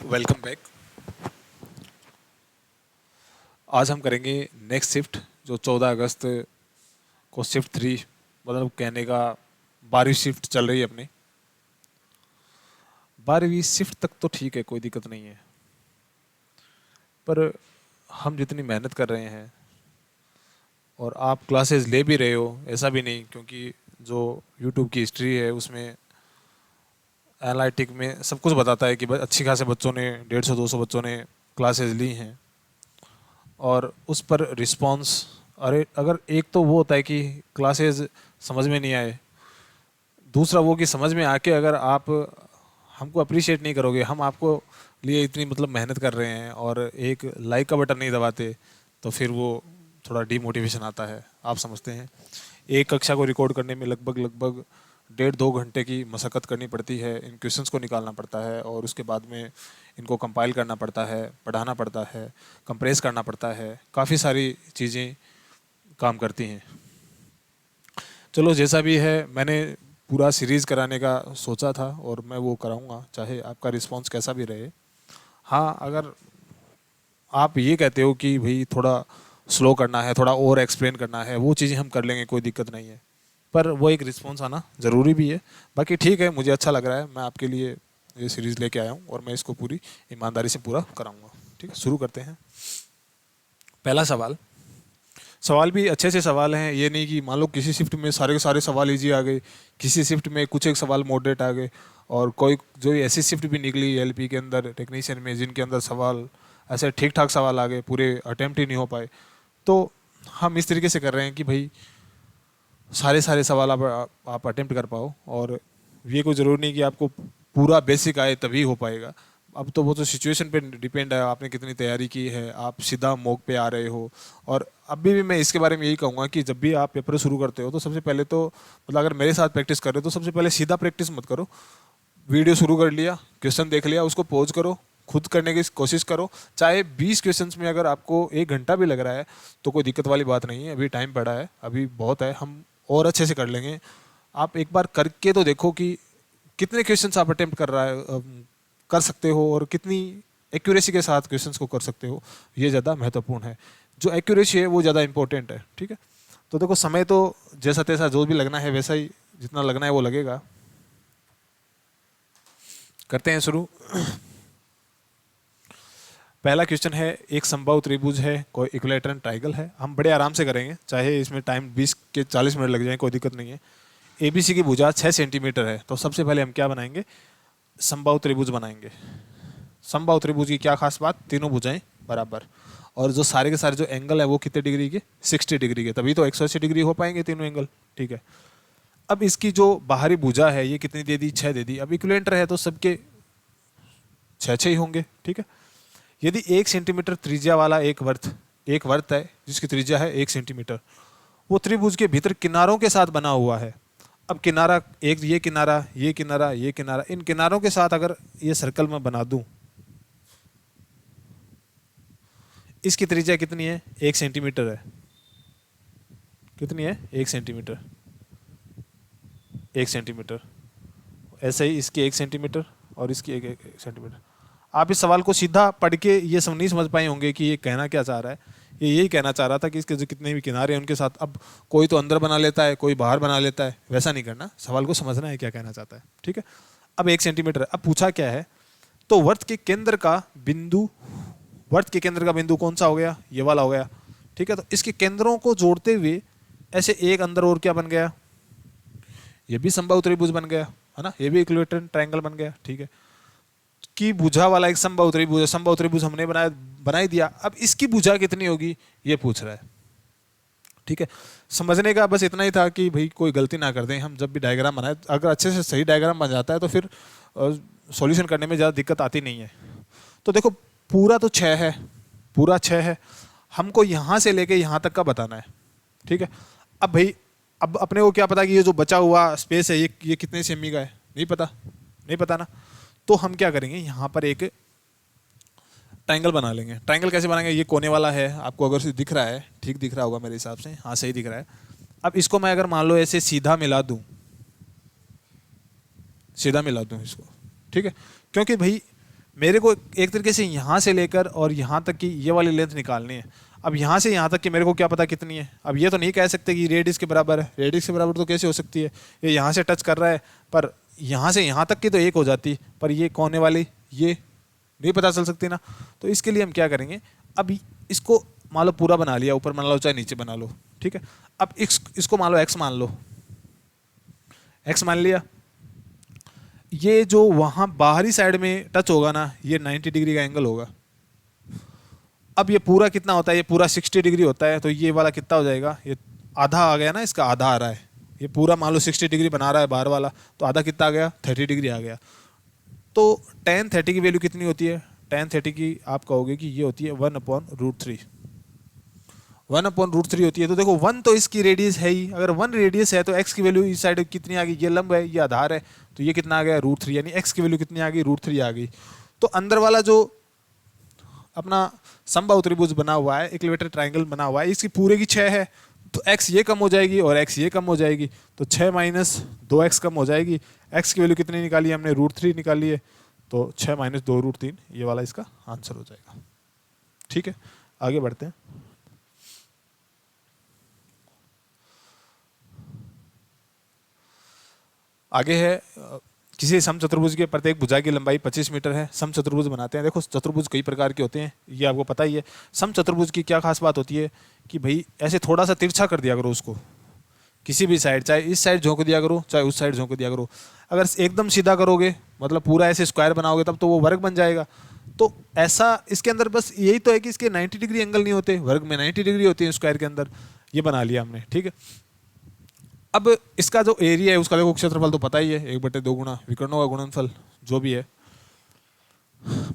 Welcome back. आज हम करेंगे नेक्स्ट शिफ्ट जो 14 अगस्त को शिफ्ट 3, मतलब कहने का 12वीं शिफ्ट चल रही है अपनी। 12वीं शिफ्ट तक तो ठीक है, कोई दिक्कत नहीं है, पर हम जितनी मेहनत कर रहे हैं और आप क्लासेस ले भी रहे हो, ऐसा भी नहीं, क्योंकि जो यूट्यूब की हिस्ट्री है उसमें एनालिटिक में सब कुछ बताता है कि अच्छी खासे बच्चों ने 150-200 बच्चों ने क्लासेस ली हैं और उस पर रिस्पांस। अरे अगर एक तो वो होता है कि क्लासेस समझ में नहीं आए, दूसरा वो कि समझ में आके अगर आप हमको अप्रिशिएट नहीं करोगे, हम आपको लिए इतनी मतलब मेहनत कर रहे हैं और एक लाइक का बटन नहीं दबाते, तो फिर वो थोड़ा डीमोटिवेशन आता है। आप समझते हैं, एक कक्षा को रिकॉर्ड करने में लगभग लगभग 1.5-2 घंटे की मशक्क़त करनी पड़ती है, इन क्वेश्चंस को निकालना पड़ता है और उसके बाद में इनको कंपाइल करना पड़ता है, पढ़ाना पड़ता है, कंप्रेस करना पड़ता है, काफ़ी सारी चीज़ें काम करती हैं। चलो जैसा भी है, मैंने पूरा सीरीज़ कराने का सोचा था और मैं वो कराऊंगा, चाहे आपका रिस्पांस कैसा भी रहे। हाँ, अगर आप ये कहते हो कि भाई थोड़ा स्लो करना है, थोड़ा और एक्सप्लेन करना है, वो चीज़ें हम कर लेंगे, कोई दिक्कत नहीं है, पर वो एक रिस्पांस आना ज़रूरी भी है। बाकी ठीक है, मुझे अच्छा लग रहा है, मैं आपके लिए ये सीरीज़ लेके आया हूँ और मैं इसको पूरी ईमानदारी से पूरा कराऊंगा। ठीक है, शुरू करते हैं। पहला सवाल, सवाल भी अच्छे से सवाल हैं, ये नहीं कि मान लो किसी शिफ्ट में सारे के सारे सवाल इजी आ गए, किसी शिफ्ट में कुछ एक सवाल मॉडरेट आ गए, और कोई जो ऐसी शिफ्ट भी निकली एलपी के अंदर टेक्नीशियन में जिनके अंदर सवाल ऐसे ठीक ठाक सवाल आ गए, पूरे अटेम्प्ट ही नहीं हो पाए। तो हम इस तरीके से कर रहे हैं कि भाई सारे सारे सवाल आप अटेम्प्ट कर पाओ, और ये कोई ज़रूरी नहीं कि आपको पूरा बेसिक आए तभी हो पाएगा। अब तो वो तो सिचुएशन पे डिपेंड है, आपने कितनी तैयारी की है, आप सीधा मॉक पे आ रहे हो। और अभी भी मैं इसके बारे में यही कहूँगा कि जब भी आप पेपर शुरू करते हो तो सबसे पहले तो मतलब अगर मेरे साथ प्रैक्टिस कर रहे हो तो सबसे पहले सीधा प्रैक्टिस मत करो। वीडियो शुरू कर लिया, क्वेश्चन देख लिया, उसको पॉज करो, खुद करने की कोशिश करो। चाहे 20 क्वेश्चंस में अगर आपको 1 घंटा भी लग रहा है तो कोई दिक्कत वाली बात नहीं है, अभी टाइम पड़ा है, अभी बहुत है, हम और अच्छे से कर लेंगे। आप एक बार करके तो देखो कि कितने क्वेश्चंस आप अटेम्प्ट कर सकते हो और कितनी एक्यूरेसी के साथ क्वेश्चंस को कर सकते हो, ये ज़्यादा महत्वपूर्ण है। जो एक्यूरेसी है वो ज़्यादा इंपॉर्टेंट है। ठीक है, तो देखो समय तो जैसा तैसा जो भी लगना है वैसा ही, जितना लगना है वो लगेगा। करते हैं शुरू। पहला क्वेश्चन है, एक समबाहु त्रिभुज है, कोई इक्विलैटरल ट्रायंगल है। हम बड़े आराम से करेंगे, चाहे इसमें टाइम 20 के 40 मिनट लग जाए, कोई दिक्कत नहीं है। एबीसी की भुजा 6 सेंटीमीटर है, तो सबसे पहले हम क्या बनाएंगे, समबाहु त्रिभुज बनाएंगे। समबाहु त्रिभुज की क्या खास बात, तीनों भुजाएं बराबर, और जो सारे के सारे जो एंगल है वो कितने डिग्री के, 60 डिग्री के, तभी तो 180 डिग्री हो पाएंगे तीनों एंगल। ठीक है, अब इसकी जो बाहरी भुजा है ये कितनी दे दी, 6 दे दी। अब इक्विलेंटर है तो सबके 6 6 ही होंगे। ठीक है, यदि 1 सेंटीमीटर त्रिज्या वाला एक वर्त है जिसकी त्रिज्या है 1 सेंटीमीटर, वो त्रिभुज के भीतर किनारों के साथ बना हुआ है। अब किनारा एक, ये किनारा, ये किनारा, ये किनारा, इन किनारों के साथ अगर ये सर्कल मैं बना दूं, इसकी त्रिज्या कितनी है, 1 सेंटीमीटर है। कितनी है, 1 सेंटीमीटर। 1 सेंटीमीटर, ऐसे ही इसकी 1 सेंटीमीटर और इसकी एक सेंटीमीटर। आप इस सवाल को सीधा पढ़ के ये सब नहीं समझ पाए होंगे कि ये कहना क्या चाह रहा है। ये यही कहना चाह रहा था कि इसके जो कितने भी किनारे हैं उनके साथ, अब कोई तो अंदर बना लेता है, कोई बाहर बना लेता है, वैसा नहीं करना, सवाल को समझना है क्या कहना चाहता है। ठीक है, अब 1 सेंटीमीटर, अब पूछा क्या है, तो वर्त के केंद्र का बिंदु कौन सा हो गया, ये वाला हो गया। ठीक है, तो इसके केंद्रों को जोड़ते हुए ऐसे एक अंदर और क्या बन गया, ये भी समबाहु त्रिभुज बन गया, है ना, ये भी इक्विलैटरल ट्रायंगल बन गया। ठीक है, की भुजा वाला एक समबाहु त्रिभुज है, समबाहु त्रिभुज हमने बना ही दिया। अब इसकी भुजा कितनी होगी ये पूछ रहा है। ठीक है, समझने का बस इतना ही था कि भाई कोई गलती ना कर दें, हम जब भी डायग्राम बनाए, अगर अच्छे से सही डायग्राम बन जाता है तो फिर सॉल्यूशन करने में ज़्यादा दिक्कत आती नहीं है। तो देखो, पूरा तो 6 है, पूरा 6 है, हमको यहाँ से लेके यहाँ तक का बताना है। ठीक है, अब भाई अब अपने को क्या पता कि ये जो बचा हुआ स्पेस है ये कितने सेमी का है, नहीं पता, नहीं पता ना। तो हम क्या करेंगे, यहाँ पर एक ट्रायंगल बना लेंगे। ट्रायंगल कैसे बनाएंगे, ये कोने वाला है, आपको अगर दिख रहा है, ठीक दिख रहा होगा मेरे हिसाब से, हाँ सही दिख रहा है। अब इसको मैं अगर मान लो ऐसे सीधा मिला दूं, सीधा मिला दूं इसको, ठीक है, क्योंकि भाई मेरे को एक तरीके से यहाँ से लेकर और यहाँ तक की ये वाली लेंथ निकालनी है। अब यहाँ से यहाँ तक की मेरे को क्या पता कितनी है। अब ये तो नहीं कह सकते कि रेडियस के बराबर है, रेडियस के बराबर तो कैसे हो सकती है, ये यहाँ से टच कर रहा है, पर यहाँ से यहाँ तक की तो एक हो जाती, पर ये कोने वाली ये नहीं पता चल सकती ना। तो इसके लिए हम क्या करेंगे, अब इसको मान लो पूरा बना लिया, ऊपर बना लो चाहे नीचे बना लो, ठीक है। अब इसको मान लो एक्स मान लो, एक्स मान लिया। ये जो वहाँ बाहरी साइड में टच होगा ना, ये 90 डिग्री का एंगल होगा। अब ये पूरा कितना होता है, ये पूरा 60 डिग्री होता है, तो ये वाला कितना हो जाएगा, ये आधा आ गया ना, इसका आधा आ रहा है। ये पूरा मान लो 60 डिग्री बना रहा है बाहर वाला, तो आधा कितना आ गया, 30 डिग्री आ गया। तो tan 30 की वैल्यू कितनी होती है, tan 30 की आप कहोगे कि ये होती है 1/√3, 1/√3 होती है। तो देखो 1 तो इसकी रेडियस है ही, अगर 1 रेडियस है तो x की वैल्यू इस साइड कितनी आ गई, ये लंब है, ये आधार है, तो ये कितना आ गया, √3, यानी x की वैल्यू कितनी आ गई, √3 आ गई। तो अंदर वाला जो अपना समबाहु त्रिभुज बना हुआ है, इक्विलेटरल ट्रायंगल बना हुआ है, इसकी पूरे की 6 है, तो x ये कम हो जाएगी और x ये कम हो जाएगी, तो 6 - 2x कम हो जाएगी। x की वैल्यू कितनी निकाली है हमने, √3 निकाली है, तो 6 - 2√3 ये वाला इसका आंसर हो जाएगा। ठीक है, आगे बढ़ते हैं। आगे है किसी समचतुर्भुज के प्रत्येक भुजा की लंबाई 25 मीटर है, समचतुर्भुज बनाते हैं। देखो चतुर्भुज कई प्रकार के होते हैं, ये आपको पता ही है। समचतुर्भुज की क्या खास बात होती है कि भाई ऐसे थोड़ा सा तिरछा कर दिया करो उसको, किसी भी साइड, चाहे इस साइड झोंक दिया करो चाहे उस साइड झोंक दिया करो। अगर एकदम सीधा करोगे, मतलब पूरा ऐसे स्क्वायर बनाओगे, तब तो वो वर्ग बन जाएगा। तो ऐसा इसके अंदर बस यही तो है कि इसके 90 डिग्री एंगल नहीं होते, वर्ग में 90 डिग्री होती है स्क्वायर के अंदर, ये बना लिया हमने। ठीक है, अब इसका जो एरिया है उसका देखो, क्षेत्रफल तो पता ही है, 1/2 गुणा विकर्णों का गुणनफल जो भी है।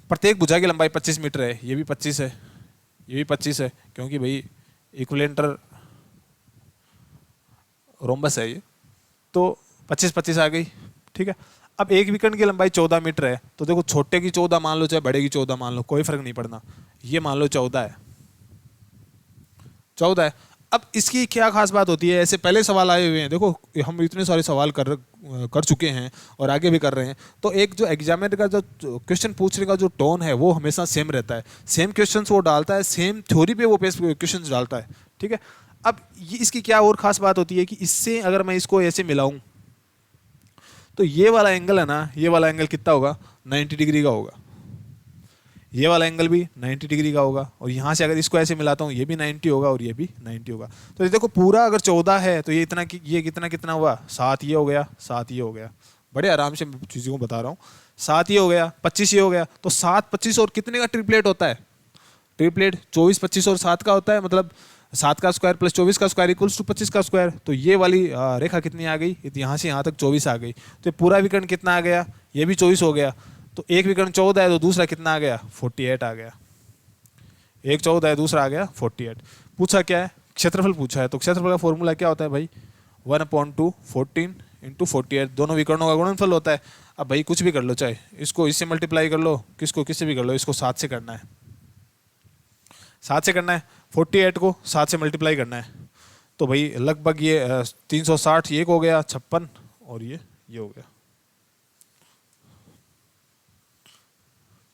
प्रत्येक भुजा की लंबाई 25 मीटर है, ये भी 25 है, ये भी 25 है, क्योंकि भाई इक्विलेटरल रोम्बस है ये, तो 25 आ गई। ठीक है, अब एक विकर्ण की लंबाई 14 मीटर है, तो देखो छोटे की 14 मान लो चाहे बड़े की 14 मान लो, कोई फर्क नहीं पड़ना। ये मान लो 14 है, 14 है। अब इसकी क्या खास बात होती है, ऐसे पहले सवाल आए हुए हैं, देखो हम इतने सारे सवाल कर चुके हैं और आगे भी कर रहे हैं। तो एक जो एग्जामिनर का जो क्वेश्चन पूछने का जो टोन है वो हमेशा सेम रहता है, सेम क्वेश्चंस वो डालता है, सेम थ्योरी पे वो क्वेश्चंस डालता है। ठीक है, अब ये इसकी क्या और खास बात होती है कि इससे अगर मैं इसको ऐसे मिलाऊं, तो ये वाला एंगल है ना, ये वाला एंगल कितना होगा, 90 डिग्री का होगा, ये वाला एंगल भी 90 डिग्री का होगा, और यहाँ से अगर इसको ऐसे मिलाता हूँ, ये भी 90 होगा और ये भी 90 होगा। तो ये देखो पूरा अगर 14 है तो ये इतना ये कितना हुआ, 7 ये हो गया, 7 ये हो गया। बड़े आराम से चीज़ों को बता रहा हूँ, 7 ये हो गया, 25 ये हो गया, तो 7, 25 और कितने का ट्रिपलेट होता है, ट्रिपलेट 24, 25 और 7 का होता है, मतलब 7 का स्क्वायर प्लस 24 का स्क्वायर इक्वल्स टू 25 का स्क्वायर। तो ये वाली रेखा कितनी आ गई, यहाँ से यहाँ तक 24 आ गई। तो पूरा विकर्ण कितना आ गया, ये भी 24 हो गया। तो एक विकर्ण 14 है तो दूसरा कितना आ गया, 48 आ गया। एक 14 है, दूसरा आ गया 48। पूछा क्या है, क्षेत्रफल पूछा है, तो क्षेत्रफल का फॉर्मूला क्या होता है भाई, 1/2 14 × 48, दोनों विकर्णों का गुणनफल होता है। अब भाई कुछ भी कर लो, चाहे इसको इससे मल्टीप्लाई कर लो, किसको किससे भी कर लो, इसको 7 से करना है, 7 से करना है, 48 को 7 से मल्टीप्लाई करना है। तो भाई लगभग ये 360, ये एक हो गया 56 और ये हो गया।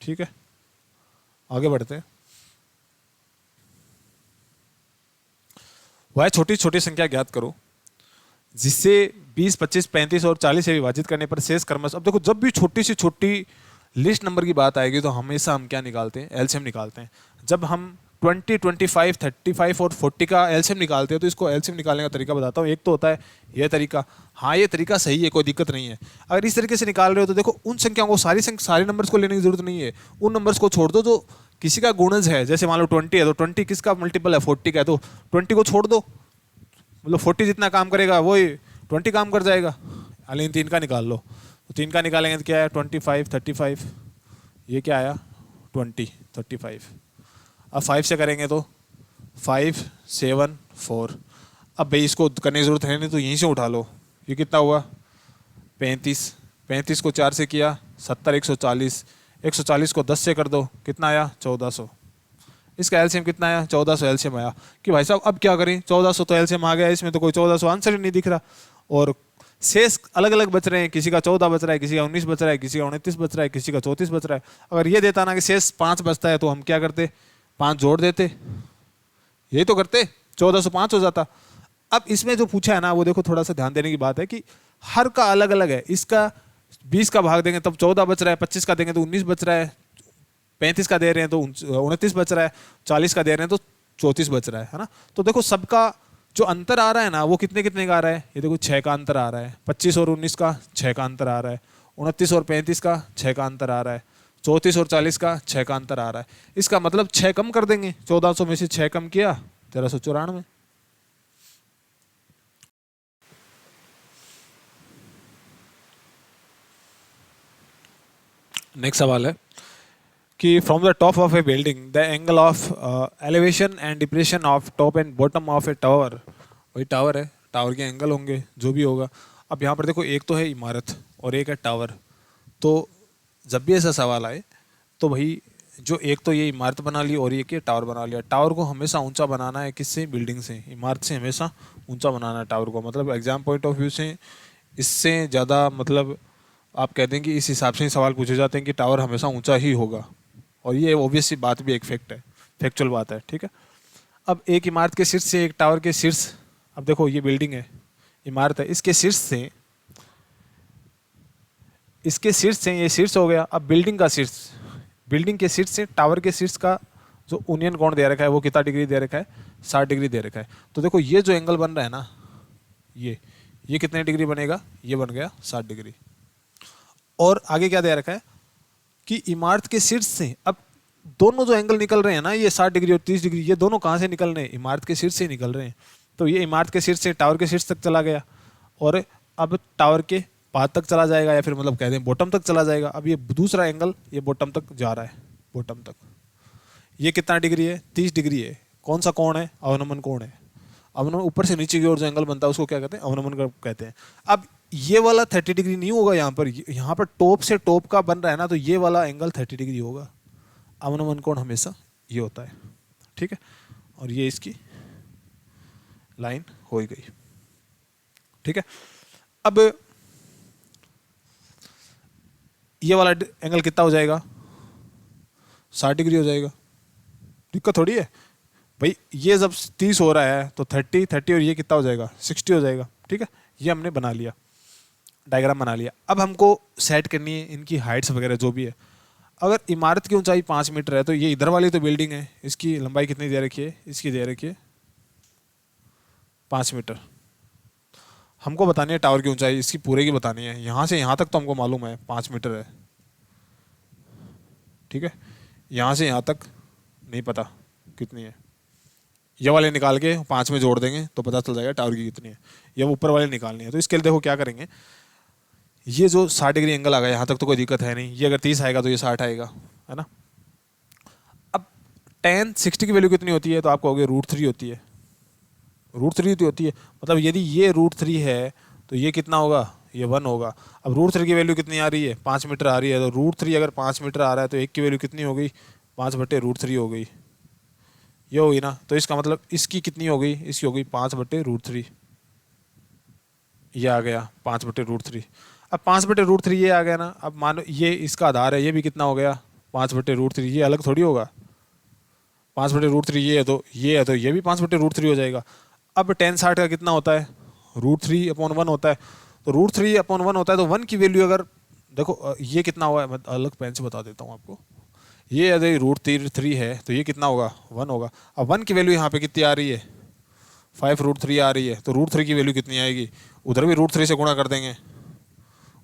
ठीक है, आगे बढ़ते हैं। वह छोटी छोटी संख्या ज्ञात करो जिससे 20, 25, 35 और 40 से विभाजित करने पर शेष क्रमशः। अब देखो जब भी छोटी से छोटी लिस्ट नंबर की बात आएगी तो हमेशा हम क्या निकालते हैं, एलसीएम निकालते हैं। जब हम 20, 25, 35 और 40 का एलसीएम निकालते हैं, तो इसको एलसीएम निकालने का तरीका बताता हूँ। एक तो होता है ये तरीका, हाँ ये तरीका सही है, कोई दिक्कत नहीं है। अगर इस तरीके से निकाल रहे हो तो देखो उन संख्याओं को, सारे नंबर्स को लेने की जरूरत नहीं है, उन नंबर्स को छोड़ दो जो किसी का गुणज है। जैसे मान लो 20 है, तो 20 किसका मल्टीपल है, 40 का है, तो 20 को छोड़ दो, मतलब 40 जितना काम करेगा वही 20 काम कर जाएगा। लेकिन 3 का निकाल लो, तो 3 का निकालेंगे तो क्या है, 25, 35, ये क्या आया 20, 35। अब 5 से करेंगे तो 5, 7, 4। अब भाई इसको करने की जरूरत है नहीं, तो यहीं से उठा लो, ये कितना हुआ 35, 35 को 4 से किया 70, 140, 140 को 10 से कर दो, कितना आया 1400। इसका एलसीएम कितना आया, 1400 एलसीएम आया। कि भाई साहब अब क्या करें, 1400 तो एलसीएम आ गया, इसमें तो कोई 1400 आंसर ही नहीं दिख रहा। और शेष अलग अलग बच रहे हैं, किसी का 14 बच रहा है, किसी का 19 बच रहा है, किसी का 29 बच रहा है, किसी का 34 बच रहा है। अगर ये देता ना कि शेष 5 बचता है तो हम क्या करते, 5 जोड़ देते, यही तो करते, 14 से 5 हो जाता। अब इसमें जो पूछा है ना वो देखो, थोड़ा सा ध्यान देने की बात है कि हर का अलग अलग है। इसका 20 का भाग देंगे तब 14 बच रहा है, 25 का देंगे तो 19 बच रहा है, 35 का दे रहे हैं तो 29 बच रहा है, 40 का दे रहे हैं तो 34 बच रहा है ना। तो देखो सबका जो अंतर आ रहा है ना वो कितने कितने का आ रहा है, ये देखो 6 का अंतर आ रहा है, 25 और 19 का 6 का अंतर आ रहा है, 29 और 35 का 6 का अंतर आ रहा है, 34 और 40 का 6 का अंतर आ रहा है। इसका मतलब 6 कम कर देंगे, 1400 में से 6 कम किया 1394। नेक्स्ट सवाल है कि from the top of A building the angle of elevation and depression of top and bottom of A tower, वही टावर है, टावर के एंगल होंगे जो भी होगा। अब यहाँ पर देखो एक तो है इमारत और एक है टावर, तो जब भी ऐसा सवाल आए तो भाई जो एक तो ये इमारत बना ली और एक ये टावर बना लिया। टावर को हमेशा ऊंचा बनाना है, किससे, बिल्डिंग से, इमारत से हमेशा ऊंचा बनाना है टावर को। मतलब एग्जाम पॉइंट ऑफ व्यू से इससे ज़्यादा मतलब आप कहते हैं कि इस हिसाब से ही सवाल पूछे जाते हैं कि टावर हमेशा ऊंचा ही होगा, और ये ऑब्वियस सी बात भी एक फैक्ट है, फैक्चुअल बात है, ठीक है। अब एक इमारत के शीर्ष से एक टावर के शीर्ष, अब देखो ये बिल्डिंग है, इमारत है, इसके शीर्ष से, इसके शीर्ष से ये शीर्ष हो गया। अब बिल्डिंग का शीर्ष, बिल्डिंग के शीर्ष से टावर के शीर्ष का जो यूनियन कोण दे रखा है वो कितना डिग्री दे रखा है, 60 डिग्री दे रखा है। तो देखो ये जो एंगल बन रहा है ना, ये कितने डिग्री बनेगा, ये बन गया 60 डिग्री। और आगे क्या दे रखा है कि इमारत के शीर्ष से, अब दोनों जो एंगल निकल रहे हैं ना, ये 60 डिग्री और 30 डिग्री, ये दोनों कहाँ से निकल रहे हैं, इमारत के शीर्ष से निकल रहे हैं। तो ये इमारत के शीर्ष से टावर के शीर्ष तक चला गया, और अब टावर के पाद तक चला जाएगा, या फिर मतलब कहते हैं बॉटम तक चला जाएगा। अब ये दूसरा एंगल ये बॉटम तक जा रहा है, बॉटम तक। ये कितना डिग्री है, 30 डिग्री है। कौन सा कोण है, अवनमन कोण है। अवनमन ऊपर से नीचे की ओर जो एंगल बनता है उसको क्या कहते हैं, अवनमन कहते हैं। अब ये वाला 30 डिग्री नहीं होगा यहाँ पर टॉप से टॉप का बन रहा है ना, तो ये वाला एंगल 30 डिग्री होगा। अवनमन कोण हमेशा ये होता है, ठीक है। और ये इसकी लाइन हो गई, ठीक है। अब ये वाला एंगल कितना हो जाएगा, 60 डिग्री हो जाएगा। दिक्कत थोड़ी है भाई, ये जब 30 हो रहा है तो 30 और ये कितना हो जाएगा, 60 हो जाएगा, ठीक है। ये हमने बना लिया, डायग्राम बना लिया। अब हमको सेट करनी है इनकी हाइट्स वगैरह जो भी है। अगर इमारत की ऊंचाई 5 मीटर है तो ये इधर वाली तो बिल्डिंग है, इसकी लंबाई कितनी दे रखी है, इसकी दे रखी है 5 मीटर। हमको बतानी है टावर की ऊंचाई, इसकी पूरे की बतानी है। यहाँ से यहाँ तक तो हमको मालूम है 5 मीटर है, ठीक है। यहाँ से यहाँ तक नहीं पता कितनी है, ये वाले निकाल के 5 में जोड़ देंगे तो पता चल जाएगा टावर की कितनी है। ये ऊपर वाले निकालनी है, तो इसके लिए देखो क्या करेंगे, ये जो 60 डिग्री एंगल आ गया यहाँ तक तो कोई दिक्कत है नहीं। ये अगर 30 आएगा तो ये 60 आएगा, है ना। अब tan 60 की वैल्यू कितनी होती है, तो आपको कहोगे √3 होती है, √3 होती है। मतलब यदि ये √3 है तो ये कितना होगा, ये 1 होगा। अब √3 की वैल्यू कितनी आ रही है, 5 मीटर आ रही है। तो √3 अगर 5 मीटर आ रहा है तो एक की वैल्यू कितनी हो गई, 5/√3 हो गई, ये होगी ना। तो इसका मतलब इसकी कितनी हो गई, इसकी हो गई 5/√3, ये आ गया 5/√3। अब 5/√3 ये आ गया ना। अब मानो ये इसका आधार है, ये भी कितना हो गया 5/√3, ये अलग थोड़ी होगा। 5/√3 ये है तो ये है तो ये भी 5/√3 हो जाएगा। अब tan 60 का कितना होता है, √3/1 होता है। तो √3/1 होता है, तो 1 की वैल्यू अगर देखो ये कितना हुआ है, मैं अलग पेन से बता देता हूँ आपको। ये यदि √3 है तो ये कितना होगा, 1 होगा। अब 1 की वैल्यू यहाँ पे कितनी आ रही है, 5√3 आ रही है। तो √3 की वैल्यू कितनी आएगी, उधर भी √3 से गुणा कर देंगे,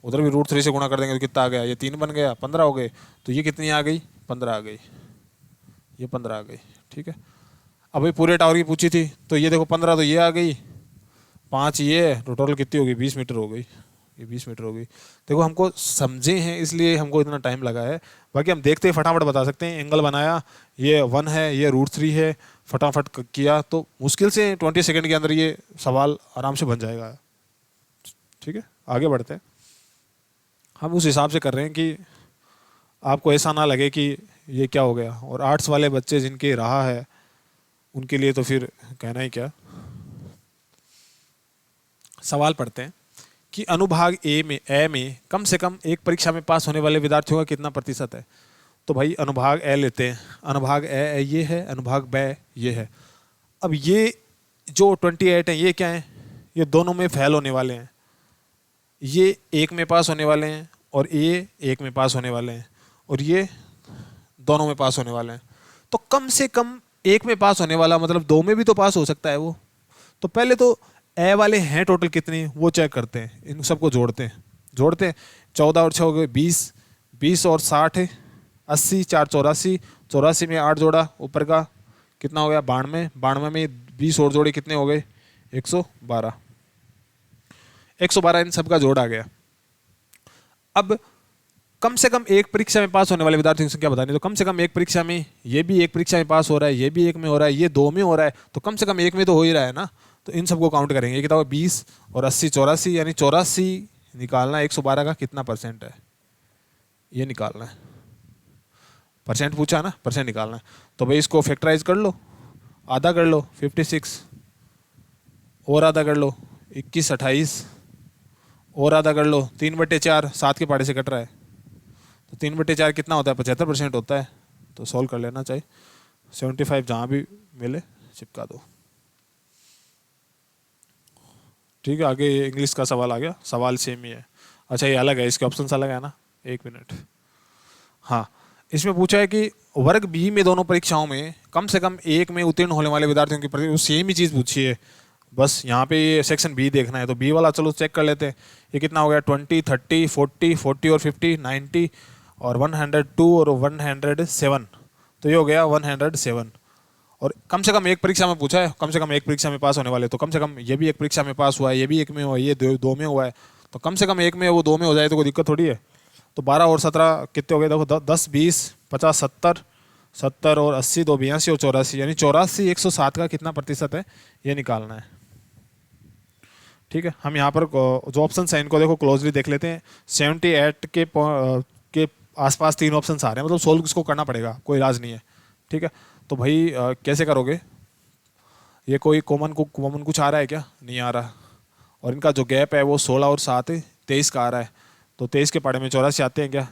उधर भी √3 से गुणा कर देंगे तो कितना आ गया, ये 3 बन गया, 15 हो गए। तो ये कितनी आ गई, 15 आ गई, ये 15 आ गई, ठीक है। अब भाई पूरे टावर की पूछी थी तो ये देखो 15 तो ये आ गई, 5 ये है, तो टोटल कितनी होगी, 20 मीटर हो गई, ये 20 मीटर हो गई। देखो हमको समझे हैं इसलिए हमको इतना टाइम लगा है, बाकी हम देखते ही फटाफट बता सकते हैं। एंगल बनाया, ये 1 है, ये √3 है, फटाफट किया तो मुश्किल से 20 सेकंड के अंदर ये सवाल आराम से बन जाएगा, ठीक है। आगे बढ़ते हैं, हम उस हिसाब से कर रहे हैं कि आपको ऐसा ना लगे कि ये क्या हो गया। और आर्ट्स वाले बच्चे जिनके रहा है उनके लिए तो फिर कहना ही क्या। सवाल पढ़ते हैं कि अनुभाग ए में कम से कम एक परीक्षा में पास होने वाले विद्यार्थियों का कितना प्रतिशत है। तो भाई अनुभाग ए लेते हैं, अनुभाग ए ये है, अनुभाग बे ये है। अब ये जो 28 है ये क्या है, ये दोनों में फेल होने वाले हैं, ये एक में पास होने वाले हैं और ये एक में पास होने वाले हैं और ये दोनों में पास होने वाले हैं। तो कम से कम एक में पास होने वाला मतलब दो में भी तो पास हो सकता है वो। तो पहले तो ए वाले हैं टोटल कितने वो चेक करते हैं, इन सबको जोड़ते हैं 14 और 6 हो गए 20, 20 और 60 है 80, 4 84, 84 में 8 जोड़ा ऊपर का कितना हो गया 92, 92 में 20 और जोड़े कितने हो गए 112, 112 इन सब का जोड़ आ गया। अब कम से कम एक परीक्षा में पास होने वाले विद्यार्थियों की संख्या बतानी, तो कम से कम एक परीक्षा में ये भी एक परीक्षा में पास हो रहा है, ये भी एक में हो रहा है, ये दो में हो रहा है, तो कम से कम एक में तो हो ही रहा है ना। तो इन सबको काउंट करेंगे, ये कितना हुआ 20 और 80 84, यानी 84 निकालना 112 का कितना परसेंट है ये निकालना है। परसेंट पूछा ना, परसेंट निकालना है। तो भाई इसको फैक्टराइज कर लो, आधा कर लो 56 और आधा कर लो 21 28 और आधा कर लो 3/4, 7 के पहाड़े से कट रहा है तो 3/4 कितना होता है 75% होता है। तो सॉल्व कर लेना चाहिए, 75 जहाँ भी मिले चिपका दो। ठीक है, आगे इंग्लिश का सवाल आ गया, सवाल सेम ही है। अच्छा ये अलग है, इसके ऑप्शन अलग है ना, एक मिनट। हाँ, इसमें पूछा है कि वर्ग बी में दोनों परीक्षाओं में कम से कम एक में उत्तीर्ण होने वाले विद्यार्थियों की सेम ही चीज़ पूछी है, बस यहाँ पे ये सेक्शन बी देखना है। तो बी वाला चलो चेक कर लेते हैं, ये कितना हो गया 20 30 40 40 और 50 90 और 102 और 107, तो ये हो गया 107। और कम से कम एक परीक्षा में पूछा है, कम से कम एक परीक्षा में पास होने वाले, तो कम से कम ये भी एक परीक्षा में पास हुआ है, ये भी एक में हुआ है, ये दो में हुआ है, तो कम से कम एक में वो दो में हो जाए तो कोई दिक्कत थोड़ी है। तो 12 और 17 कितने हो गए देखो, 10 20 50 70 70 और 80 2 82 और 84, यानी 84 107 का कितना प्रतिशत है ये निकालना है। ठीक है, हम यहाँ पर जो ऑप्शन है इनको देखो क्लोजली देख लेते हैं। 78 के आसपास 3 ऑप्शन आ रहे हैं, मतलब सोल्व इसको करना पड़ेगा, कोई इलाज नहीं है। ठीक है, तो भाई कैसे करोगे, ये कोई कॉमन कुछ आ रहा है क्या, नहीं आ रहा। और इनका जो गैप है वो 16 और 7 23 का आ रहा है, तो 23 के पहाड़े में 84 आते हैं क्या,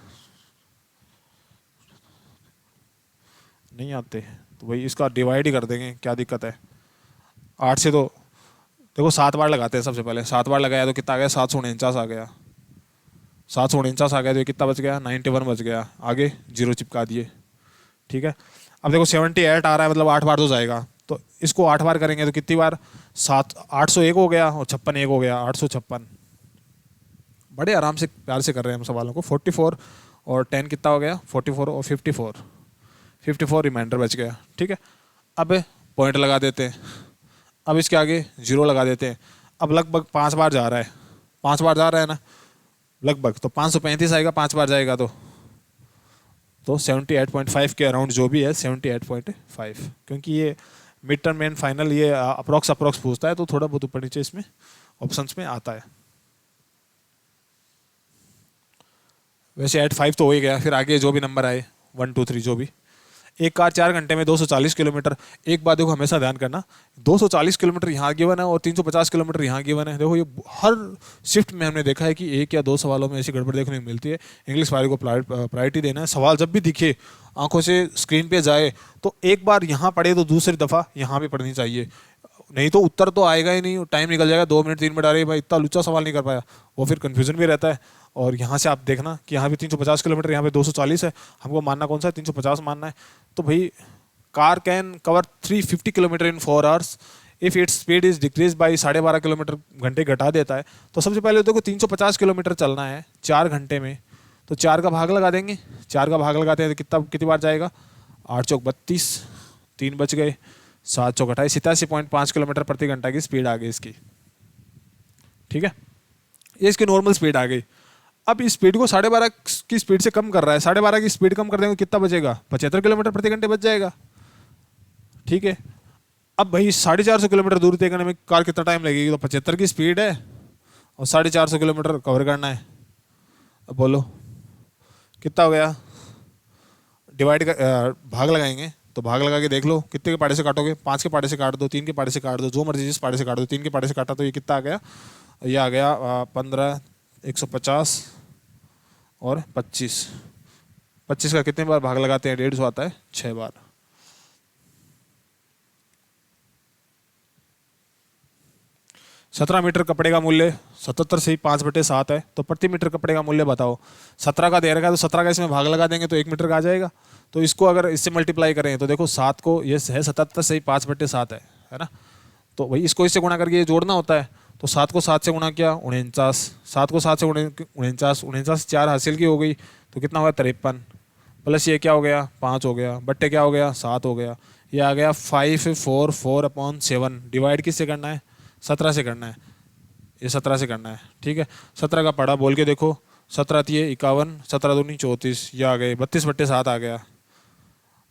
नहीं आते। तो भाई इसका डिवाइड ही कर देंगे, क्या दिक्कत है। 8 से तो देखो 7 बार लगाते हैं, सबसे पहले 7 बार लगाया तो कितना आ गया 749 आ गया, 749 आ गया, तो कितना बच गया 91 बच गया, आगे 0 चिपका दिए। ठीक है, अब देखो 78 आ रहा है, मतलब 8 बार तो जाएगा, तो इसको 8 बार करेंगे तो कितनी बार 801 हो गया और 56 1 हो गया 856। बड़े आराम से प्यार से कर रहे हैं हम सवालों को। 44 और 10 कितना हो गया 44 और 54 रिमाइंडर बच गया। ठीक है, अब पॉइंट लगा देते हैं, अब इसके आगे 0 लगा देते हैं। अब लगभग 5 बार जा रहा है, 5 बार जा रहा है ना लगभग, तो 535 आएगा 5 बार जाएगा तो 78.5 के अराउंड जो भी है 78.5, क्योंकि ये मिड टर्म एंड फाइनल ये अप्रॉक्स पूछता है, तो थोड़ा बहुत ऊपर नीचे इसमें ऑप्शंस में आता है। वैसे 85 तो हो ही गया, फिर आगे जो भी नंबर आए 1 2 3 जो भी। एक कार 4 घंटे में 240 किलोमीटर, एक बात देखो हमेशा ध्यान करना, 240 kilometer यहाँ गिवन है और 350 किलोमीटर यहाँ गिवन है। देखो ये हर शिफ्ट में हमने देखा है कि 1 या 2 सवालों में ऐसी गड़बड़ देखने को मिलती है। इंग्लिश वाले को प्रायोरिटी देना है, सवाल जब भी दिखे आंखों से स्क्रीन पे जाए तो एक बार यहाँ पढ़े तो दूसरी दफ़ा यहाँ भी पढ़नी चाहिए, नहीं तो उत्तर तो आएगा ही नहीं, टाइम निकल जाएगा 2 मिनट 3 मिनट, अरे भाई इतना लुच्चा सवाल नहीं कर पाया, वो फिर कन्फ्यूजन भी रहता है। और यहाँ से आप देखना कि यहाँ पे 350 किलोमीटर, यहाँ पे 240 है, हमको मानना कौन सा है 350 मानना है। तो भाई car can cover 350 kilometre in 4 hours if its speed is decrease by 12.5 kilometre घंटे घटा देता है। तो सबसे पहले देखो 350 किलोमीटर चलना है 4 घंटे में, तो 4 का भाग लगा देंगे, 4 का भाग लगाते हैं तो कितनी बार जाएगा 8 चौक 32, 3 बच गए, 7 चौक 28, 87.5 किलोमीटर प्रति घंटा की स्पीड आ गई इसकी। ठीक है, ये इसकी नॉर्मल स्पीड आ गई। अब इस स्पीड को 12.5 की स्पीड से कम कर रहा है, 12.5 की स्पीड कम कर देंगे कितना बचेगा 75 किलोमीटर प्रति घंटे बच जाएगा। ठीक है, अब भाई 450 किलोमीटर दूर तय करने में कार कितना टाइम लगेगी, तो 75 की स्पीड है और 450 किलोमीटर कवर करना है। अब बोलो कितना हो गया, भाग लगाएंगे, तो भाग लगा के देख लो कितने के पाड़े से काटोगे, 5 के पाड़े से काट दो, 3 के पाड़े से काट दो, जो मर्जी जिस पाड़े से काट दो, 3 के पाड़े से काटा तो ये कितना आ गया ये आ गया 15, 150 और 25। 25 का कितने बार भाग लगाते हैं? 150 आता है 6 बार। सत्रह मीटर कपड़े का मूल्य 77 से ही 5/7 है, तो प्रति मीटर कपड़े का मूल्य बताओ। 17 का दे रखा है तो 17 का इसमें भाग लगा देंगे तो 1 मीटर का आ जाएगा। तो इसको अगर इससे मल्टीप्लाई करें तो देखो 7 को ये है 77 से ही 5/7 है ना। तो भाई इसको इससे गुणा करके ये जोड़ना होता है। तो 7 को 7 से गुणा किया 49, 7 को 7 से 49, 49 4 हासिल की हो गई तो कितना होगा 53, प्लस ये क्या हो गया 5 हो गया, बट्टे क्या हो गया 7 हो गया। ये आ गया 544/7। डिवाइड किससे करना है? 17 से करना है। ये 17 से करना है, ठीक है। 17 का पढ़ा बोल के देखो, 17 दिए 51, 17 दूनी 34, ये आ गए 32/7 आ गया।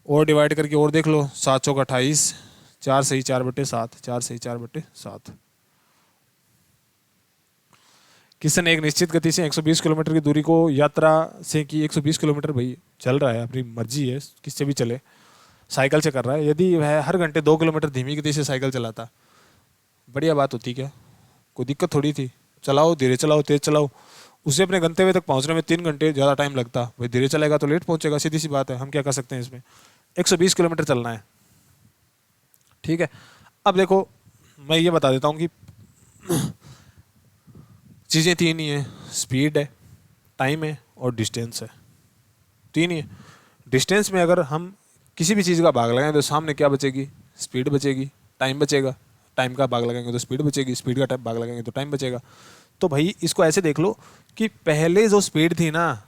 और डिवाइड करके और देख लो, 7 चौक 28, 4 सही 4/7, 4 सही 4/7। किसी ने एक निश्चित गति से 120 किलोमीटर की दूरी को यात्रा से की। 120 किलोमीटर भाई चल रहा है, अपनी मर्जी है, किससे भी चले, साइकिल से कर रहा है। यदि वह हर घंटे 2 किलोमीटर धीमी गति से साइकिल चलाता, बढ़िया बात होती क्या, कोई दिक्कत थोड़ी थी। चलाओ, धीरे चलाओ, तेज चलाओ, उसे अपने गंतव्य तक पहुंचने में 3 घंटे ज़्यादा टाइम लगता। भाई धीरे चलेगा तो लेट पहुंचेगा, सीधी सी बात है। हम क्या कर सकते हैं इसमें? 120 किलोमीटर चलना है, ठीक है। अब देखो मैं ये बता देता हूँ कि चीज़ें 3 ही हैं, स्पीड है, टाइम है और डिस्टेंस है। 3 ही है। डिस्टेंस में अगर हम किसी भी चीज़ का भाग लगाएं तो सामने क्या बचेगी? स्पीड बचेगी, टाइम बचेगा। टाइम का भाग लगाएंगे तो स्पीड बचेगी, स्पीड का भाग लगाएंगे तो टाइम बचेगा। तो भाई इसको ऐसे देख लो कि पहले जो स्पीड थी ना,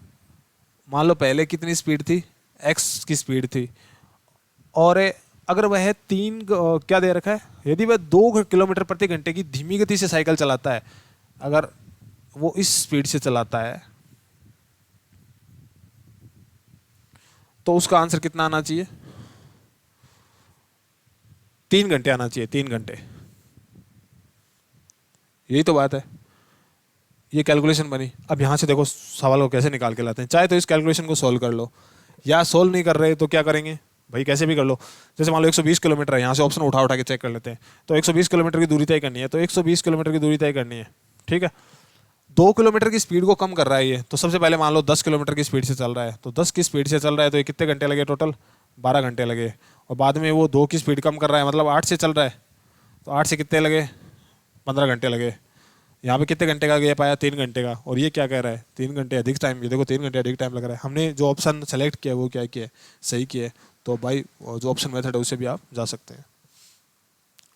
मान लो पहले कितनी स्पीड थी? एक्स की स्पीड थी। और अगर वह क्या दे रखा है, यदि वह 2 किलोमीटर प्रति घंटे की धीमी गति से साइकिल चलाता है, अगर वो इस स्पीड से चलाता है तो उसका आंसर कितना आना चाहिए? 3 घंटे आना चाहिए, 3 घंटे। यही तो बात है। ये कैलकुलेशन बनी। अब यहां से देखो सवाल को कैसे निकाल के लाते हैं। चाहे तो इस कैलकुलेशन को सॉल्व कर लो, या सॉल्व नहीं कर रहे तो क्या करेंगे भाई, कैसे भी कर लो। जैसे मान लो 120 किलोमीटर है, यहाँ से ऑप्शन उठा उठा के चेक कर लेते हैं। तो 120 किलोमीटर की दूरी तय करनी है, तो 120 किलोमीटर की दूरी तय करनी है, ठीक है। 2 किलोमीटर की स्पीड को कम कर रहा है ये, तो सबसे पहले मान लो 10 किलोमीटर की स्पीड से चल रहा है, तो 10 की स्पीड से चल रहा है तो ये कितने घंटे लगे? टोटल 12 घंटे लगे। और बाद में वो 2 की स्पीड कम कर रहा है, मतलब 8 से चल रहा है, तो 8 से कितने लगे? 15 घंटे लगे। यहाँ पे कितने घंटे का गैप आया? 3 घंटे का। और ये क्या कह रहा है? 3 घंटे अधिक टाइम। ये देखो 3 घंटे अधिक टाइम लग रहा है। हमने जो ऑप्शन सेलेक्ट किया वो क्या किया? सही किया। तो भाई जो ऑप्शन मेथड है उससे भी आप जा सकते हैं।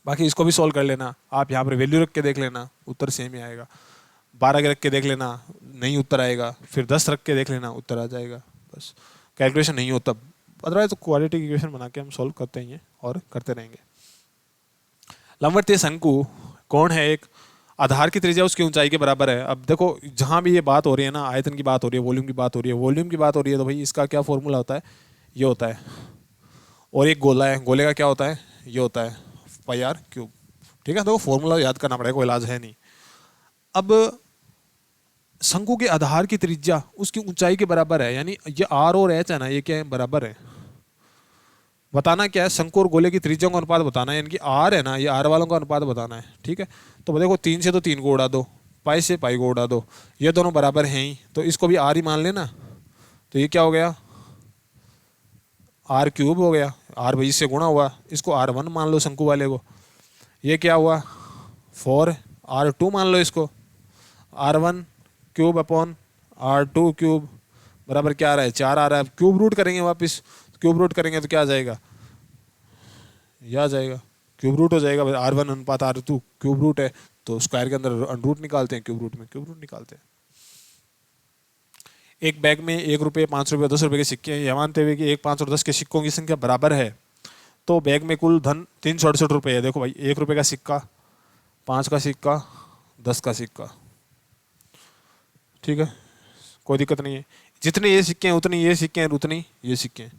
बाकी इसको भी सॉल्व कर लेना आप, यहाँ पर वैल्यू रख के देख लेना, उत्तर सेम ही आएगा। 12 रख के देख लेना, नहीं उत्तर आएगा। फिर 10 रख के देख लेना, उत्तर आ जाएगा। बस कैलकुलेशन नहीं होता, अदरवाइज तो क्वाड्रेटिक इक्वेशन बना के हम सॉल्व करते ही हैं और करते रहेंगे। लंबवतीय शंकु कौन है? एक आधार की त्रिज्या उसकी ऊंचाई के बराबर है। अब देखो जहां भी ये बात हो रही है ना, आयतन की बात हो रही है, वॉल्यूम की बात हो रही है, वॉल्यूम की बात हो रही है, तो भाई इसका क्या फॉर्मूला होता है? ये होता है। और एक गोला है, गोले का क्या होता है? ये होता है πr³। ठीक है, तो फॉर्मूला याद करना पड़ेगा, कोई इलाज है नहीं। अब शंकु के आधार की त्रिज्या उसकी ऊंचाई के बराबर है, यानी ये आर और एच है ना, ये क्या है? बराबर है। बताना क्या है? शंकु और गोले की त्रिज्या का अनुपात बताना है, यानी कि आर है ना, ये आर वालों का अनुपात बताना है, ठीक है। तो देखो 3 से तो 3 को उड़ा दो, पाई से पाई को उड़ा दो, ये दोनों बराबर हैं ही, तो इसको भी आर ही मान लेना। तो ये क्या हो गया? r³ हो गया। आर भाई इससे गुणा हुआ, इसको r1 मान लो शंकु वाले को। ये क्या हुआ? 4r2 मान लो इसको। r1³ बराबर क्या आ रहा है? 4 आ रहा है। क्यूब रूट करेंगे वापस, क्यूब रूट करेंगे तो क्या आ जाएगा? यह आ जाएगा, क्यूब रूट हो जाएगा। r1 अनुपात r2 क्यूब रूट है, तो स्क्वायर के अंदर अंडर रूट निकालते हैं, क्यूब रूट में क्यूब रूट निकालते हैं। एक बैग में 1 रुपये, 5 रुपये, 10 रुपये के सिक्के हैं। यह मानते हुए कि 1, 5 और 10 के सिक्कों की संख्या बराबर है, तो बैग में कुल धन 368 रुपये है। देखो भाई 1 रुपये का सिक्का, 5 का सिक्का, 10 का सिक्का, ठीक है, कोई दिक्कत नहीं है। जितने ये सिक्के हैं उतनी ये सिक्के हैं, उतनी ये सिक्के हैं।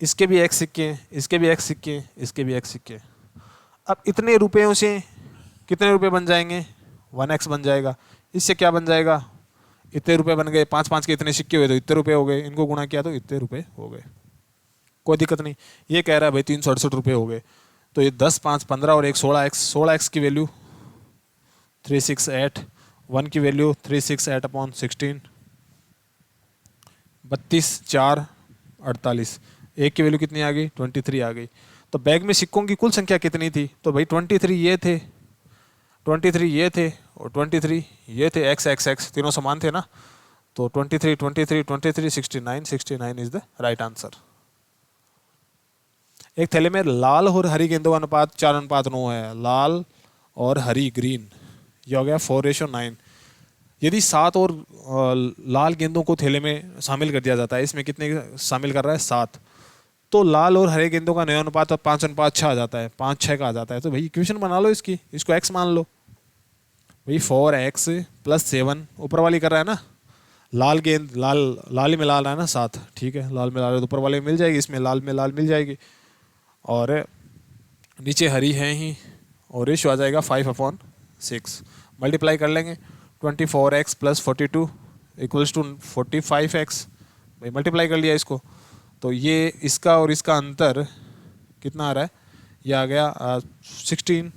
इसके भी x सिक्के हैं, इसके भी x सिक्के हैं, इसके भी x सिक्के हैं। अब इतने रुपयों से कितने रुपए बन जाएंगे? 1x बन जाएगा। इससे क्या बन जाएगा? इतने रुपए बन गए। 5-5 के इतने सिक्के हुए तो इतने रुपए हो गए, इनको गुणा किया तो इतने रुपए हो गए, कोई दिक्कत नहीं। ये कह रहा है भाई 368 रुपये हो गए, तो ये 10, 5, 15 और 1 16x, 16x की वैल्यू 368, 1 की वैल्यू 36/16, 32 4 48, 1 की वैल्यू कितनी आ गई 23 आ गई। तो बैग में सिक्कों की कुल संख्या कितनी थी? तो भाई 23 ये थे, 23 ये थे और 23 ये थे, एक्स एक्स एक्स तीनों समान थे ना। तो 23 23 23 69, 69 इज द राइट आंसर। एक थैले में लाल और हरी गेंदों का अनुपात 4:9 है। लाल और हरी ग्रीन, ये हो गया 4:9। यदि 7 और लाल गेंदों को थैले में शामिल कर दिया जाता है, इसमें कितने शामिल कर रहा है 7, तो लाल और हरे गेंदों का नया अनुपात 5:6 आ जाता है, 5:6 का आ जाता है। तो भाई इक्वेशन बना लो इसकी, इसको x मान लो भाई, 4x + 7 ऊपर वाली कर रहा है ना, लाल गेंद लाल लाल ही मिला रहा है ना 7, ठीक है, लाल मिला रहा है तो ऊपर वाले में मिल जाएगी, इसमें लाल में लाल मिल जाएगी, और नीचे हरी है ही, और रेशियो आ जाएगा 5/6। मल्टीप्लाई कर लेंगे, 24x + 42 = 45x। भाई मल्टीप्लाई कर लिया इसको, तो ये इसका और इसका अंतर कितना आ रहा है? ये आ गया 16,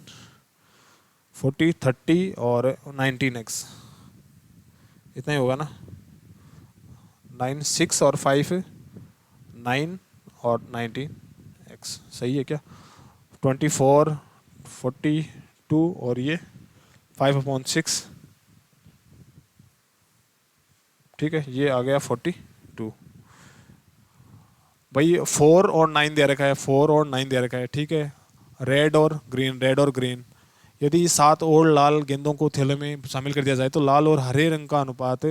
40, 30 और 19x, इतना ही होगा ना। 9, 6 और 5 9 और 19x, सही है क्या? 24, 42 और ये 5/6, ठीक है, ये आ गया 42। भाई 4 और 9 दे रखा है, 4 और 9 दे रखा है, ठीक है, रेड और ग्रीन, रेड और ग्रीन। यदि 7 और लाल गेंदों को थैले में शामिल कर दिया जाए तो लाल और हरे रंग का अनुपात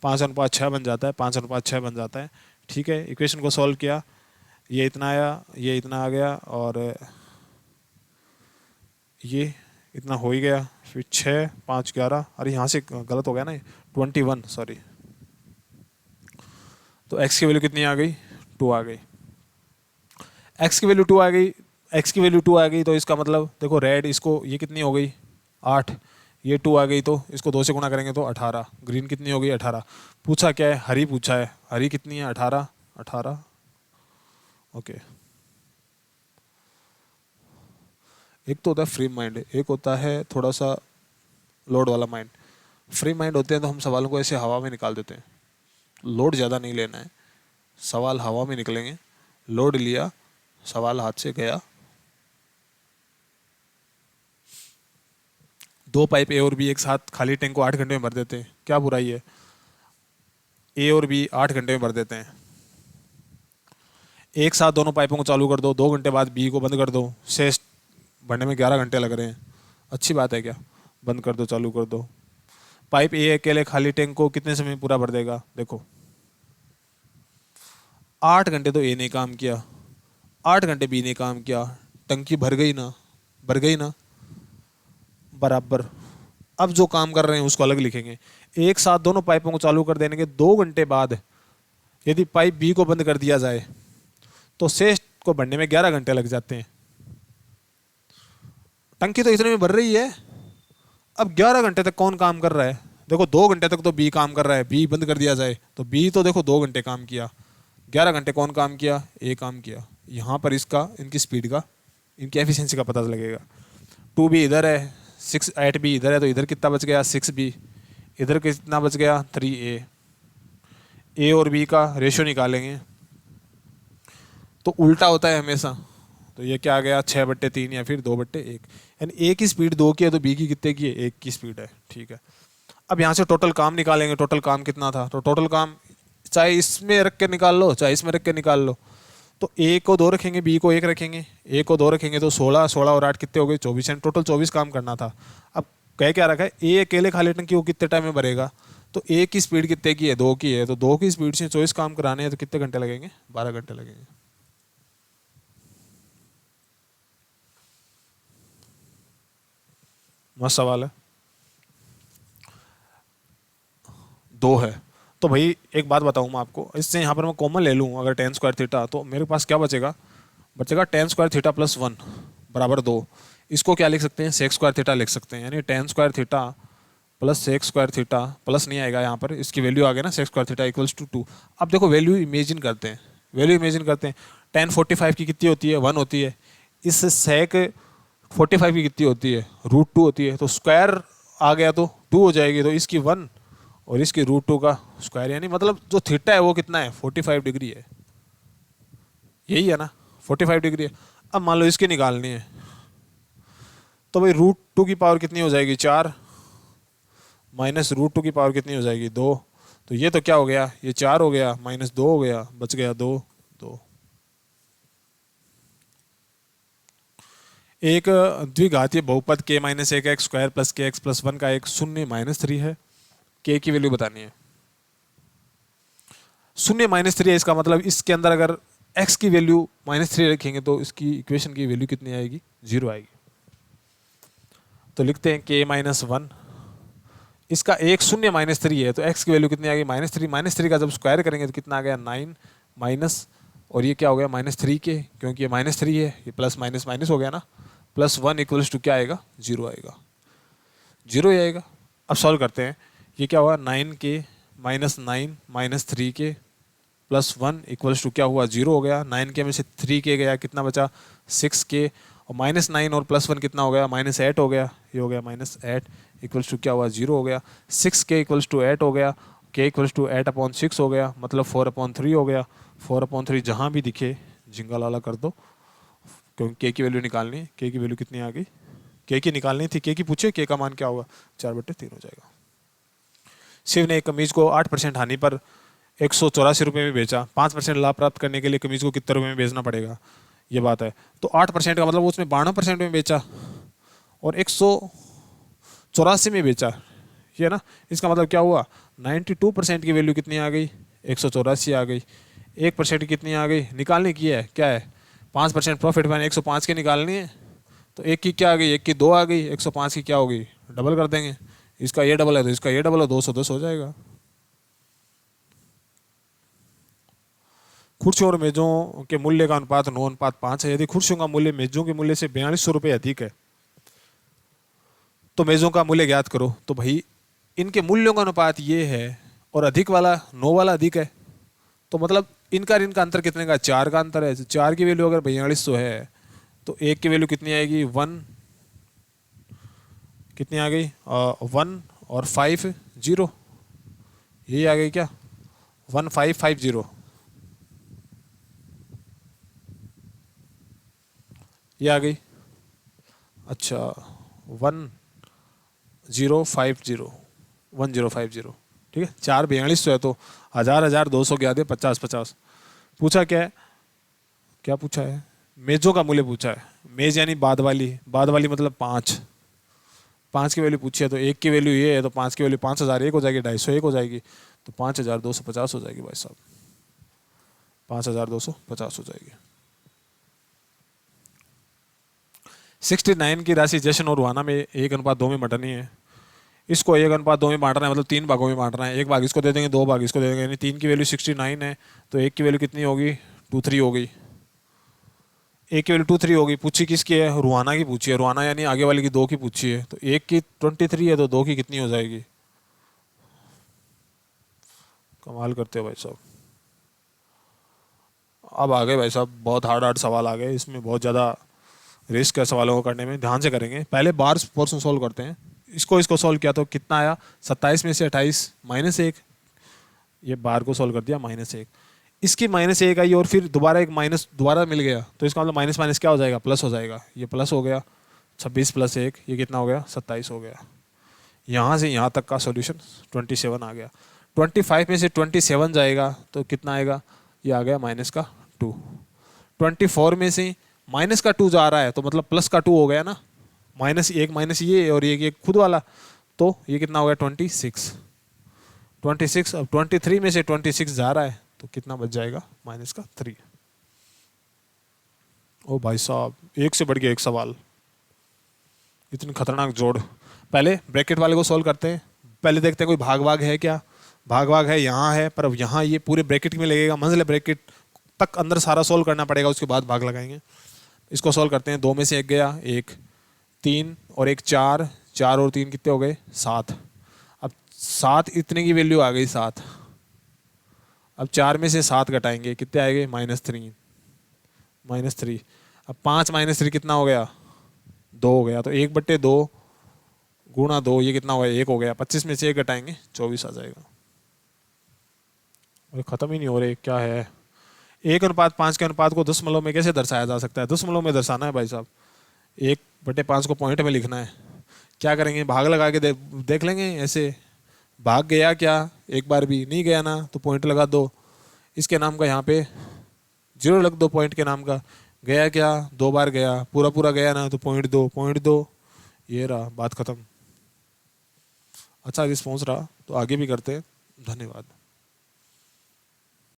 5:6 बन जाता है, 5:6 बन जाता है, ठीक है। इक्वेशन को सॉल्व किया, ये इतना आया, ये इतना आ गया, और ये इतना हो ही गया। फिर 6, 5, 11, अरे यहाँ से गलत हो गया ना, 21, सॉरी। तो x की वैल्यू कितनी आ गई? 2 आ गई। x की वैल्यू 2 आ गई, x की वैल्यू 2 आ गई, तो इसका मतलब देखो रेड, इसको ये कितनी हो गई 8, ये 2 आ गई, तो इसको 2 से गुणा करेंगे तो 18। ग्रीन कितनी हो गई 18। पूछा क्या है? हरी पूछा है, हरी कितनी है 18, 18, ओके। एक तो होता है फ्री माइंड, एक होता है थोड़ा सा लोड वाला माइंड। फ्री माइंड होते हैं तो हम सवालों को ऐसे हवा में निकाल देते हैं, लोड ज़्यादा नहीं लेना है, सवाल हवा में निकलेंगे, लोड लिया, सवाल हाथ से गया। 2 पाइप ए और बी एक साथ खाली टैंक को 8 घंटे में भर देते हैं, क्या बुराई है? ए और बी 8 घंटे में भर देते हैं। एक साथ दोनों पाइपों को चालू कर दो, 2 घंटे बाद बी को बंद कर दो, शेष भरने में 11 घंटे लग रहे हैं, अच्छी बात है क्या? बंद कर दो, चालू कर दो। पाइप ए अकेले खाली टैंक को कितने समय में पूरा भर देगा? देखो 8 घंटे तो ए ने काम किया, 8 घंटे बी ने काम किया, टंकी भर गई ना, भर गई ना, बराबर। अब जो काम कर रहे हैं उसको अलग लिखेंगे। एक साथ दोनों पाइपों को चालू कर देने के 2 घंटे बाद यदि पाइप बी को बंद कर दिया जाए तो शेष को भरने में 11 घंटे लग जाते हैं। टंकी तो इतने में भर रही है, अब 11 घंटे तक कौन काम कर रहा है? देखो 2 घंटे तक तो बी काम कर रहा है, बी बंद कर दिया जाए तो बी तो देखो 2 घंटे काम किया, 11 घंटे कौन काम किया? ए काम किया। यहाँ पर इसका, इनकी स्पीड का, इनकी एफिशिएंसी का पता लगेगा। 2b इधर है, 8b इधर है, तो इधर कितना बच गया? 6b। इधर कितना बच गया? 3a। ए और बी का रेशियो निकालेंगे तो उल्टा होता है हमेशा, तो ये क्या आ गया? 6/3 या फिर 2/1। यानी ए की स्पीड 2 की है तो बी की कितने की है? 1 की स्पीड है, ठीक है। अब यहाँ से टोटल काम निकालेंगे, टोटल काम कितना था? तो टोटल काम चाहे इसमें रख के निकाल लो, चाहे इसमें रख के निकाल लो। तो ए को 2 रखेंगे, बी को 1 रखेंगे, ए को 2 रखेंगे तो 16, 16 और 8 कितने हो गए? 24। यानी टोटल 24 काम करना था। अब कह क्या रखा है? ए अकेले खाली टंकी को कितने टाइम में भरेगा? तो ए की स्पीड कितने की है? 2 की है, तो 2 की स्पीड से 24 काम कराने हैं तो कितने घंटे लगेंगे? 12 घंटे लगेंगे। मस्त सवाल है। 2 है तो भाई एक बात बताऊँ मैं आपको, इससे यहाँ पर मैं कॉमन ले लूँ अगर tan² थीटा, तो मेरे पास क्या बचेगा? बचेगा tan² थीटा + 1 बराबर 2। इसको क्या लिख सकते हैं? sec² थीटा लिख सकते हैं। यानी tan² theta + sec² theta, plus नहीं आएगा यहाँ पर, इसकी वैल्यू आ गई ना, sec² थीटा = 2। अब देखो वैल्यू इमेजिन करते हैं, वैल्यू इमेजिन करते हैं। tan 45 की कितनी होती है? 1 होती है। इस sec 45 की कितनी होती है? √2 होती है। तो स्क्वायर आ गया तो 2 हो जाएगी, तो इसकी 1 और इसकी √2 का स्क्वायर, यानी मतलब जो थीटा है वो कितना है 45 डिग्री है, यही है ना 45 डिग्री है। अब मान लो इसकी निकालनी है, तो भाई √2 की पावर कितनी हो जाएगी 4, माइनस √2 की पावर कितनी हो जाएगी 2, तो ये तो क्या हो गया, ये 4 हो गया, माइनस 2 हो गया, बच गया 2 2। एक द्विघातीय बहुपद k माइनस 1 स्क्वायर प्लस के एक्स प्लस 1 का एक शून्य माइनस 3 है, k की वैल्यू बतानी है। शून्य माइनस 3 है, इसका मतलब इसके अंदर अगर x की वैल्यू -3 रखेंगे तो इसकी इक्वेशन की वैल्यू कितनी आएगी, 0 आएगी। तो लिखते हैं k माइनस 1, इसका एक शून्य -3 है, तो x की वैल्यू कितनी आ गई -3, -3 का जब स्क्वायर करेंगे तो कितना आ गया 9 माइनस, और ये क्या हो गया -3 के, क्योंकि ये -3 है, ये प्लस माइनस माइनस हो गया ना, +1 इक्वल्स टू क्या आएगा 0 आएगा, 0 ही आएगा। अब सॉल्व करते हैं, ये क्या हुआ 9k -9 -3k +1 इक्वल्स टू क्या हुआ 0 हो गया, 9k में से 3k गया, कितना बचा 6k, और -9 और +1 कितना हो गया -8 हो गया, ये हो गया -8 इक्वल्स टू क्या हुआ 0 हो गया, 6k इक्वल्स टू 8 हो गया, k इक्वल्स टू 8/6 हो गया, मतलब 4/3 हो गया। 4/3 जहाँ भी दिखे जिंगल वाला कर दो, क्योंकि k की वैल्यू निकालनी है। k की वैल्यू कितनी आ गई, k की निकालनी थी, k की पूछे, k का मान क्या होगा 4/3 हो जाएगा। शिव ने एक कमीज को 8% हानि पर 184 रुपये में बेचा, 5% लाभ प्राप्त करने के लिए कमीज को कितने रुपये में बेचना पड़ेगा, ये बात है। तो 8% का मतलब उसने 92% में बेचा और 184 में बेचा, ये ना, इसका मतलब क्या हुआ 92% की वैल्यू कितनी आ गई 184 आ गई। 1% कितनी आ गई निकालने की है, क्या है 5% प्रॉफिट मैंने 105 की निकालनी है, तो एक की क्या आ गई, एक की 2 आ गई, 105 की क्या होगी डबल कर देंगे, इसका ये डबल है तो इसका ये डबल है, 210 हो जाएगा। कुर्सियों और मेजों के मूल्य का अनुपात 9:5 है। यदि कुर्सियों का मूल्य मेजों के मूल्य से 4200 रुपये अधिक है तो मेजों का मूल्य ज्ञात करो। तो भाई इनके मूल्यों का अनुपात ये है और अधिक वाला 9 वाला अधिक है, तो मतलब इनका और इनका अंतर कितने का 4 का अंतर है। 4 की वैल्यू अगर 4200 है तो एक की वैल्यू कितनी आएगी 1, कितनी आ गई 1 और 5 0, यही आ गई क्या 1550, ये आ गई। अच्छा 1050 ठीक है, 4 4200 है तो 1000 200 50 50। पूछा क्या है, क्या पूछा है मेजों का मूल्य पूछा है। मेज यानी बाद वाली मतलब 5 की वैल्यू पूछी है, तो एक की वैल्यू ये है तो 5 की वैल्यू 5000 एक हो जाएगी, 250 एक हो जाएगी, तो 5250 हो जाएगी भाई साहब, 5250 हो जाएगी। 69 की राशि जश्न और रुहाना में 1:2 में बंटनी है। इसको 1:2 में बांटना है, मतलब 3 भागों में बांटना है, एक भाग इसको दे देंगे 2 भाग इसको दे देंगे, यानी 3 की वैल्यू 69 है तो एक की वैल्यू कितनी होगी 23 हो गई, एक की वैल्यू 23 होगी। पूछी किसकी है, रुहाना की पूछी है, रुहाना यानी आगे वाली की 2 की पूछी है, तो एक की 23 है तो 2 की कितनी हो जाएगी। कमाल करते हो भाई साहब। अब आ गए भाई साहब, बहुत हार्ड सवाल आ गए, इसमें बहुत ज़्यादा रिस्क है सवालों को करने में, ध्यान से करेंगे। पहले बार पोर्शन सोल्व करते हैं। इसको सोल्व किया तो कितना आया 27 में से 28 -1, ये बार को सोल्व कर दिया -1, इसकी -1 आई और फिर दोबारा एक माइनस दोबारा मिल गया, तो इसका मतलब माइनस माइनस क्या हो जाएगा प्लस हो जाएगा, ये प्लस हो गया 26 + 1 ये कितना हो गया 27 हो गया। यहाँ से यहाँ तक का सॉल्यूशन 27 आ गया। 25 में से 27 जाएगा तो कितना आएगा, ये आ गया -2। 24 में से -2 जा रहा है तो मतलब +2 हो गया ना, -1 माइनस ये और ये खुद वाला, तो ये कितना हो गया 26। 26 अब 23 में से 26 जा रहा है तो कितना बच जाएगा -3। ओ भाई साहब, एक से बढ़ गया एक सवाल, इतनी खतरनाक जोड़। पहले ब्रैकेट वाले को सॉल्व करते हैं, पहले देखते हैं कोई भाग भाग है क्या। भाग भाग है, यहाँ है, पर अब यहाँ ये पूरे ब्रैकेट में लगेगा, मंजिल ब्रैकेट तक अंदर सारा सॉल्व करना पड़ेगा, उसके बाद भाग लगाएंगे। इसको सॉल्व करते हैं, 2 में से 1 गया 1, 3 और 1 4, 4 और 3 कितने हो गए 7। अब 7 इतने की वैल्यू आ गई 7। अब 4 में से 7 घटाएंगे कितने आएंगे -3। अब 5 -3 कितना हो गया 2 हो गया, तो 1/2 गुणा 2, ये कितना हुआ, 1 हो गया। 25 में से 1 घटाएंगे 24 आ जाएगा। और ख़त्म ही नहीं हो रहे, क्या है। 1:5 के अनुपात को दशमलव में कैसे दर्शाया जा सकता है? दशमलव में दर्शाना है भाई साहब। 1/5 को पॉइंट में लिखना है। क्या करेंगे, भाग लगा के देख लेंगे ऐसे। भाग गया क्या, एक बार भी नहीं गया ना, तो पॉइंट लगा दो। इसके नाम का यहाँ पे 0 रख दो, पॉइंट के नाम का। गया क्या, 2 बार गया, पूरा पूरा गया ना, तो पॉइंट दो। ये रहा, बात खत्म। अच्छा रिस्पॉन्स रहा, तो आगे भी करते हैं। धन्यवाद।